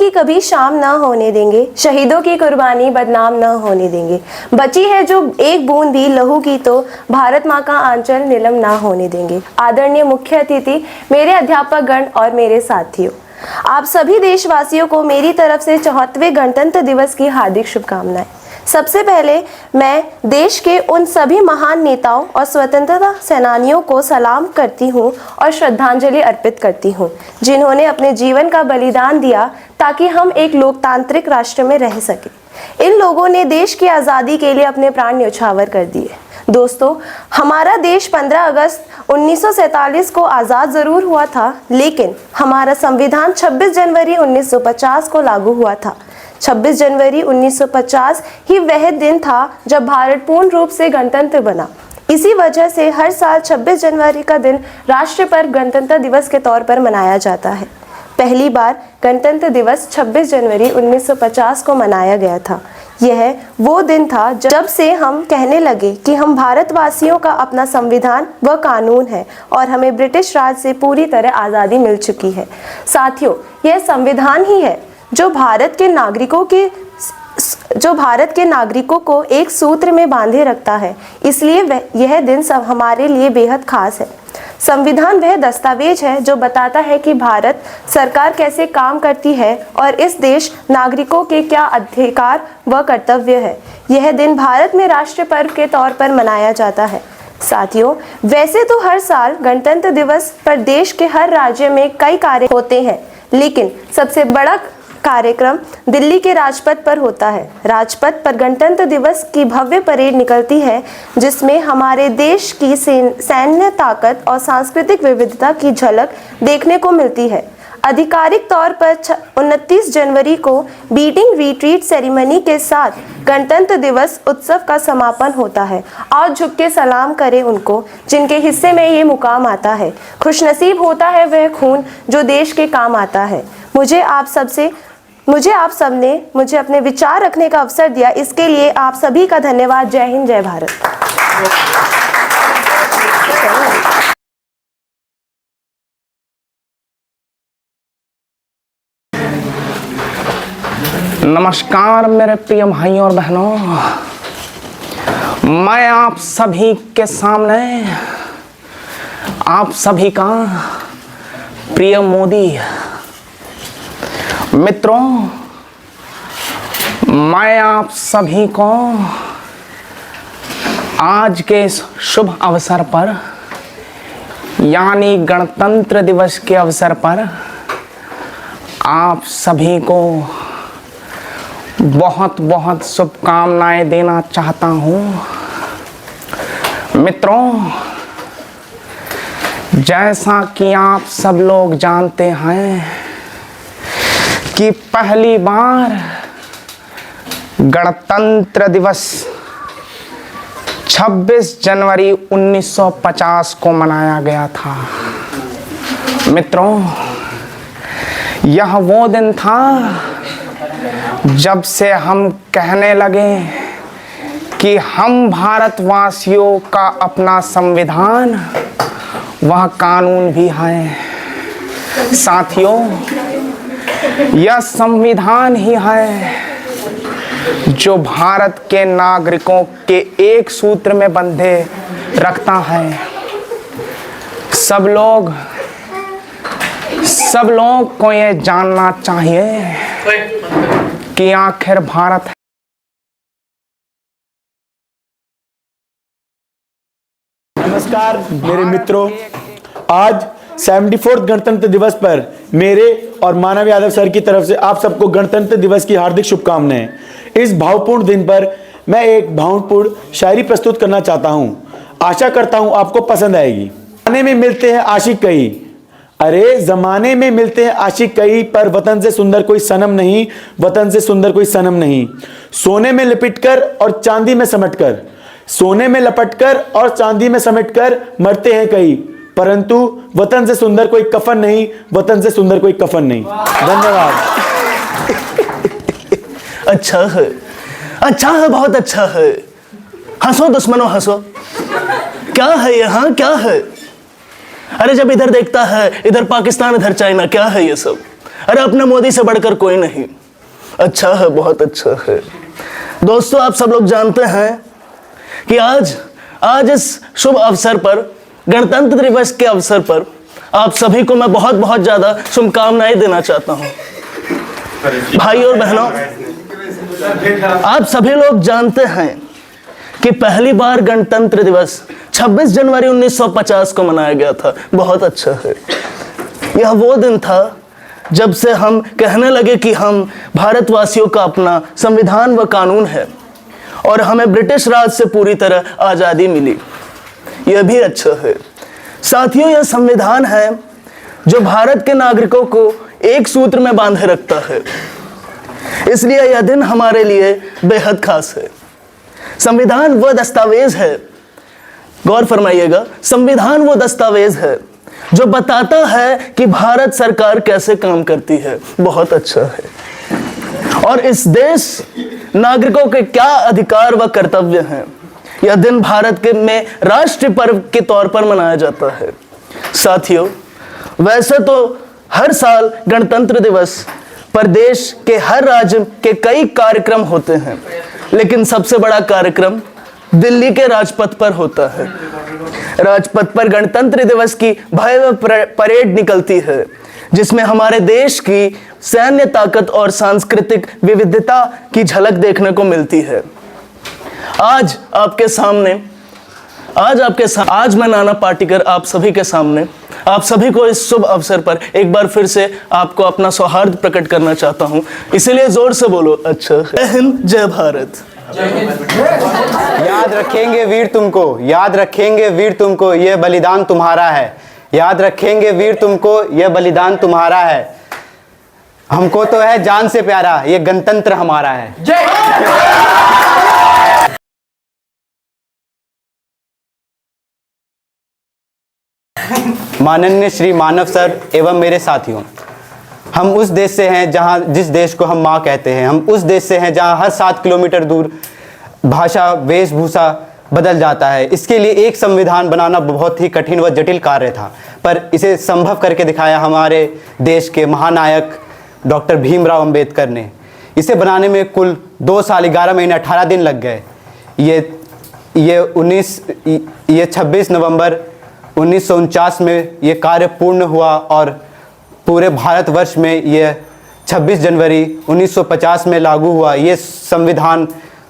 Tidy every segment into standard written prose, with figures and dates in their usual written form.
की कभी शाम ना होने देंगे, शहीदों की कुर्बानी बदनाम ना होने देंगे। बची है जो एक बूंद भी लहू की तो भारत माँ का आंचल नीलम ना होने देंगे। आदरणीय मुख्य अतिथि, मेरे अध्यापक गण और मेरे साथियों, आप सभी देशवासियों को मेरी तरफ से 74वें गणतंत्र दिवस की हार्दिक शुभकामनाएं। सबसे पहले मैं देश के उन सभी महान नेताओं और स्वतंत्रता सेनानियों को सलाम करती हूं और श्रद्धांजलि अर्पित करती हूं, जिन्होंने अपने जीवन का बलिदान दिया ताकि हम एक लोकतांत्रिक राष्ट्र में रह सके। इन लोगों ने देश की आज़ादी के लिए अपने प्राण न्यौछावर कर दिए। दोस्तों, हमारा देश 15 अगस्त 1947 को आज़ाद ज़रूर हुआ था, लेकिन हमारा संविधान 26 जनवरी 1950 को लागू हुआ था। 26 जनवरी 1950 ही वह दिन था जब भारत पूर्ण रूप से गणतंत्र बना। इसी वजह से हर साल 26 जनवरी का दिन राष्ट्र पर गणतंत्र दिवस के तौर पर मनाया जाता है। पहली बार गणतंत्र दिवस 26 जनवरी 1950 को मनाया गया था। यह वो दिन था जब से हम कहने लगे कि हम भारतवासियों का अपना संविधान व कानून है और हमें ब्रिटिश राज से पूरी तरह आज़ादी मिल चुकी है। साथियों, यह संविधान ही है जो भारत के नागरिकों को एक सूत्र में बांधे रखता है। इसलिए यह दिन सब हमारे लिए बेहद खास है। संविधान वह दस्तावेज है जो बताता है कि भारत सरकार कैसे काम करती है और इस देश नागरिकों के क्या अधिकार व कर्तव्य है। यह दिन भारत में राष्ट्रीय पर्व के तौर पर मनाया जाता है। साथियों, वैसे तो हर साल गणतंत्र दिवस पर देश के हर राज्य में कई कार्य होते हैं, लेकिन सबसे बड़ा कार्यक्रम दिल्ली के राजपथ पर होता है। राजपथ पर गणतंत्र दिवस की भव्य परेड निकलती है, जिसमें हमारे देश की सैन्य ताकत और सांस्कृतिक विविधता की झलक देखने को मिलती है। आधिकारिक तौर पर 29 जनवरी को बीटिंग रिट्रीट सेरेमनी के साथ गणतंत्र दिवस उत्सव का समापन होता है। और झुक के सलाम करें उनको जिनके हिस्से में ये मुकाम आता है। खुशनसीब होता है वह खून जो देश के काम आता है। मुझे आप सबने मुझे अपने विचार रखने का अवसर दिया, इसके लिए आप सभी का धन्यवाद। जय हिंद, जय भारत। नमस्कार मेरे प्रिय भाइयों और बहनों, मैं आप सभी के सामने आप सभी का प्रिय मोदी। मित्रों, मैं आप सभी को आज के इस शुभ अवसर पर यानी गणतंत्र दिवस के अवसर पर आप सभी को बहुत बहुत शुभकामनाएं देना चाहता हूं। मित्रों, जैसा कि आप सब लोग जानते हैं कि पहली बार गणतंत्र दिवस 26 जनवरी 1950 को मनाया गया था। मित्रों, यह वो दिन था जब से हम कहने लगे कि हम भारतवासियों का अपना संविधान वह कानून भी है। साथियों, यह संविधान ही है जो भारत के नागरिकों के एक सूत्र में बंधे रखता है। सब लोग को ये जानना चाहिए कि आखिर भारत नमस्कार मेरे मित्रों, आज 74 गणतंत्र दिवस पर मेरे और मानव यादव सर की तरफ से आप सबको गणतंत्र दिवस की हार्दिक शुभकामनाएं। इस भावपूर्ण दिन पर मैं एक भावपूर्ण शायरी प्रस्तुत करना चाहता हूं। आशा करता हूं आपको पसंद आएगी। जमाने में मिलते हैं आशिक कई, अरे जमाने में मिलते हैं आशिक कई, पर वतन से सुंदर कोई सनम नहीं, वतन से सुंदर कोई सनम नहीं। सोने में लिपटकर और चांदी में समेटकर, सोने में लपटकर और चांदी में समेटकर मरते हैं कई, परंतु वतन से सुंदर कोई कफन नहीं, वतन से सुंदर कोई कफन नहीं। धन्यवाद। अच्छा है, बहुत अच्छा है। हंसो दुश्मनों हंसो। क्या है यहाँ, क्या है? अरे जब इधर देखता है इधर पाकिस्तान इधर चाइना, क्या है ये सब? अरे अपने मोदी से बढ़कर कोई नहीं। अच्छा है, बहुत अच्छा है। दोस्तों, आप सब लोग जानते हैं कि आज इस शुभ अवसर पर, गणतंत्र दिवस के अवसर पर आप सभी को मैं बहुत बहुत ज्यादा शुभकामनाएं देना चाहता हूं। भाई और बहनों, आप सभी लोग जानते हैं कि पहली बार गणतंत्र दिवस 26 जनवरी 1950 को मनाया गया था। बहुत अच्छा है। यह वो दिन था जब से हम कहने लगे कि हम भारतवासियों का अपना संविधान व कानून है और हमें ब्रिटिश राज से पूरी तरह आज़ादी मिली। यह भी अच्छा है। साथियों, यह संविधान है जो भारत के नागरिकों को एक सूत्र में बांधे रखता है। इसलिए यह दिन हमारे लिए बेहद खास है। संविधान वह दस्तावेज है, गौर फरमाइएगा, संविधान वो दस्तावेज है जो बताता है कि भारत सरकार कैसे काम करती है। बहुत अच्छा है। और इस देश नागरिकों के क्या अधिकार व कर्तव्य हैं। यह दिन भारत में राष्ट्रीय पर्व के तौर पर मनाया जाता है। साथियों, वैसे तो हर साल गणतंत्र दिवस पर देश के हर राज्य के कई कार्यक्रम होते हैं, लेकिन सबसे बड़ा कार्यक्रम दिल्ली के राजपथ पर होता है। राजपथ पर गणतंत्र दिवस की भव्य परेड निकलती है, जिसमें हमारे देश की सैन्य ताकत और सांस्कृतिक विविधता की झलक देखने को मिलती है। आज मैं नाना पाटेकर आप सभी के सामने, आप सभी को इस शुभ अवसर पर एक बार फिर से आपको अपना सौहार्द प्रकट करना चाहता हूं। इसलिए जोर से बोलो, अच्छा। जय हिंद, जय भारत। याद रखेंगे वीर तुमको, याद रखेंगे वीर तुमको, यह बलिदान तुम्हारा है। याद रखेंगे वीर तुमको, यह बलिदान तुम्हारा है। हमको तो है जान से प्यारा, ये गणतंत्र हमारा है। माननीय श्री मानव सर एवं मेरे साथियों, हम उस देश से हैं जिस देश को हम माँ कहते हैं। हम उस देश से हैं जहाँ हर 7 किलोमीटर दूर भाषा, वेशभूषा बदल जाता है। इसके लिए एक संविधान बनाना बहुत ही कठिन व जटिल कार्य था, पर इसे संभव करके दिखाया हमारे देश के महानायक डॉक्टर भीमराव अंबेडकर ने। इसे बनाने में कुल 2 साल 11 महीने 18 दिन लग गए। ये 26 नवंबर 1949 में ये कार्य पूर्ण हुआ और पूरे भारतवर्ष में ये 26 जनवरी 1950 में लागू हुआ। ये संविधान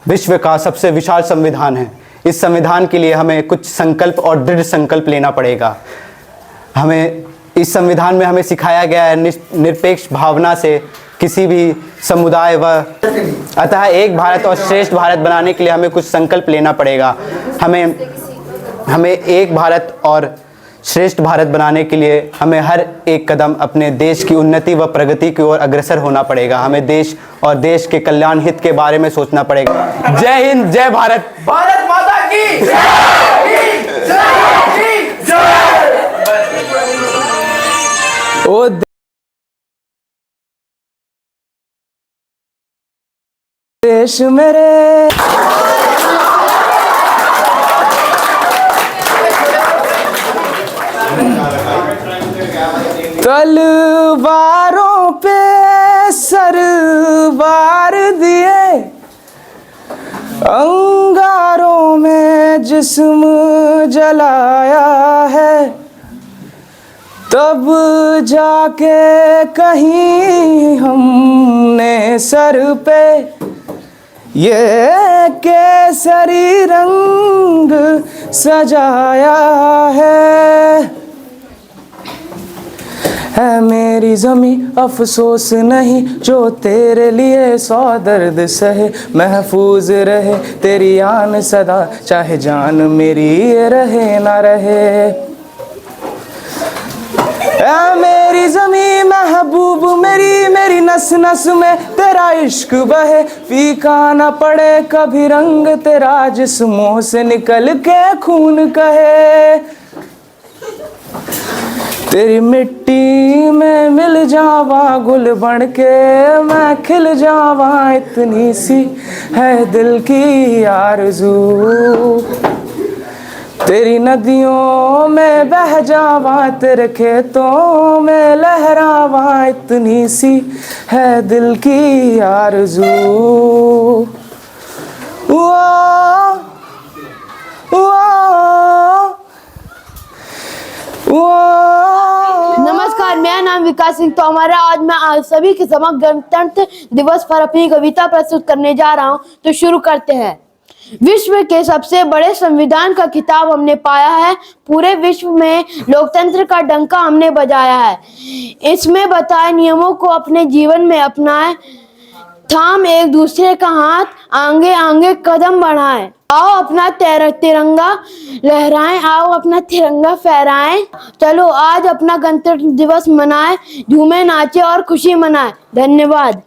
विश्व का सबसे विशाल संविधान है। इस संविधान के लिए हमें कुछ संकल्प और दृढ़ संकल्प लेना पड़ेगा। हमें इस संविधान में हमें सिखाया गया है निरपेक्ष भावना से किसी भी समुदाय व अतः एक भारत और श्रेष्ठ भारत बनाने के लिए हमें कुछ संकल्प लेना पड़ेगा। हमें एक भारत और श्रेष्ठ भारत बनाने के लिए हमें हर एक कदम अपने देश की उन्नति व प्रगति की ओर अग्रसर होना पड़ेगा। हमें देश और देश के कल्याण हित के बारे में सोचना पड़ेगा। जय हिंद, जय भारत। भारत माता की ओ देश मेरे, तलवारों पे सरवार दिए, अंगारों में जिस्म जलाया है, तब जाके कहीं हमने सर पे ये केसरी रंग सजाया है मेरी ज़मीं अफसोस नहीं जो तेरे लिए 100 दर्द सहे, महफूज रहे तेरी आन सदा, चाहे जान मेरी रहे ना रहे। मेरी ज़मीं महबूब मेरी नस नस में तेरा इश्क बहे, फीका न पड़े कभी रंग तेरा जिस्मों से निकल के खून कहे। तेरी मिट्टी में मिल जावा गुल बन के मैं खिल जावा, इतनी सी है दिल की आरज़ू। तेरी नदियों में बह जावा, तेरे खेतों में लहरावा, इतनी सी है दिल की आरज़ू। नमस्कार, मेरा नाम विकास सिंह तोमर है। आज मैं आप सभी के समक्ष गणतंत्र दिवस पर अपनी कविता प्रस्तुत करने जा रहा हूं। तो शुरू करते हैं। विश्व के सबसे बड़े संविधान का खिताब हमने पाया है। पूरे विश्व में लोकतंत्र का डंका हमने बजाया है। इसमें बताए नियमों को अपने जीवन में अपनाएं, थाम एक दूसरे का हाथ, आगे आगे कदम बढ़ाएं। आओ अपना तिरंगा लहराएं, आओ अपना तिरंगा फहराएं। चलो आज अपना गणतंत्र दिवस मनाएं, झूमें नाचे और खुशी मनाएं। धन्यवाद।